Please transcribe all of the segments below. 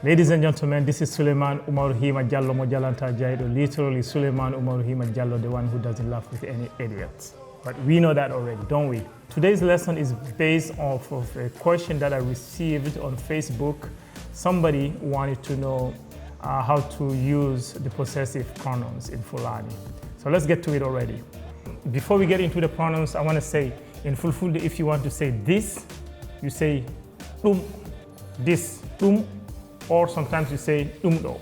Ladies and gentlemen, this is Suleiman Umaruhima Jallo Mojalanta Jaido, literally Suleiman Umaruhima Jallo, the one who doesn't laugh with any idiots. But we know that already, don't we? Today's lesson is based off of a question that I received on Facebook. Somebody wanted to know how to use the possessive pronouns in Fulani. So let's get to it already. Before we get into the pronouns, I want to say in Fulfulde, if you want to say this, you say this, or sometimes you say do.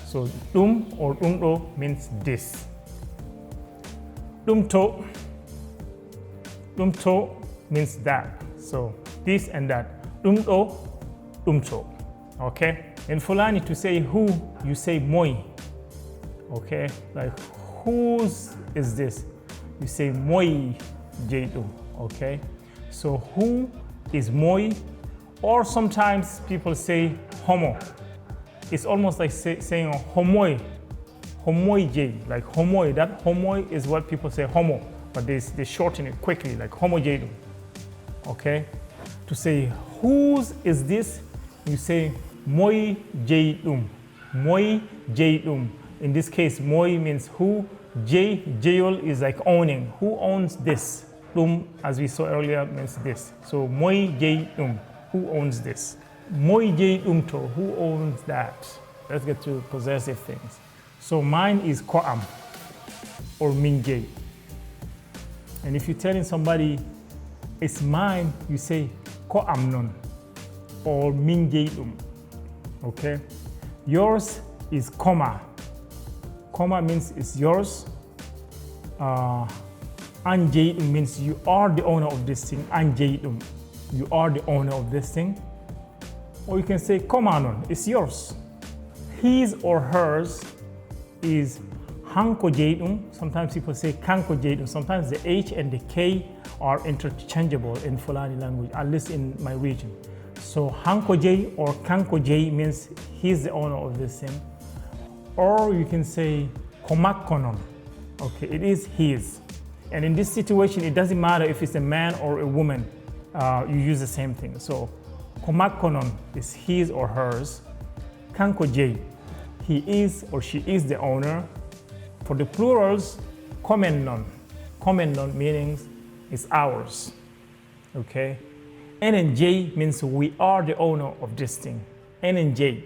So or do means this. To means that. So this and that. To. Okay? In Fulani, to say who, you say moi. Okay? Like whose is this? You say moi jedu. Okay? So who is moi? Or sometimes people say homo. It's almost like saying homoi. Homoi J, like homoi. That homoi is what people say homo, but they shorten it quickly, like homo J. Okay? To say whose is this, you say moi J. Moi J. In this case, moi means who. Jayol is like owning. Who owns this? As we saw earlier, means this. So moi J. Who owns this? Moi J. Who owns that? Let's get to possessive things. So mine is ko'am or minjay. And if you're telling somebody it's mine, you say ko'am non or minjay. Okay? Yours is koma. Koma means it's yours. Anjay means you are the owner of this thing. Anjay, you are the owner of this thing. Or you can say komanon, it's yours. His or hers is hanko jaydum. Sometimes people say kanko jaydum. Sometimes the H and the K are interchangeable in Fulani language, at least in my region. So hanko jay or kanko jay means he's the owner of this thing. Or you can say komakonon. Okay, it is his. And in this situation, it doesn't matter if it's a man or a woman. You use the same thing. So komakonon is his or hers. Kanko jay, he is or she is the owner. For the plurals, komennon. Komennon meaning it's ours. Okay? N and J means we are the owner of this thing. N and J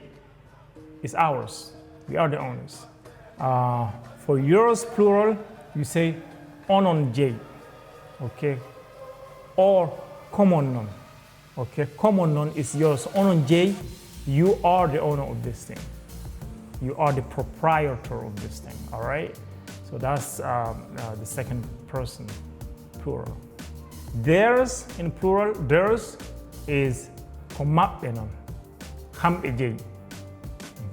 is ours. We are the owners. For yours plural, you say onon J. Okay? Or komonnon. Okay? Komonnon is yours. Onon J, you are the owner of this thing. You are the proprietor of this thing, all right? So that's the second person plural. Theirs in plural, theirs is komapenon, kampeje,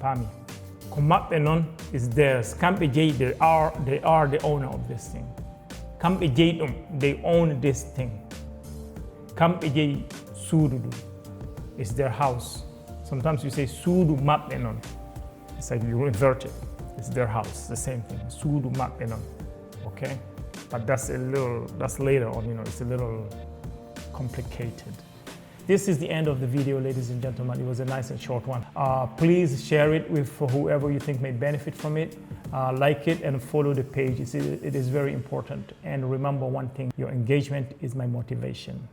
pami. Komapenon is theirs. Kampeje, they are the owner of this thing. Kampeje, they own this thing. Kampeje sududu is their house. Sometimes you say sudu mapenon. It's like you invert it. It's their house, the same thing. Sudu mapenon. Okay? But that's later on, it's a little complicated. This is the end of the video, ladies and gentlemen. It was a nice and short one. Please share it with whoever you think may benefit from it. Like it and follow the page. It is very important. And remember one thing, your engagement is my motivation.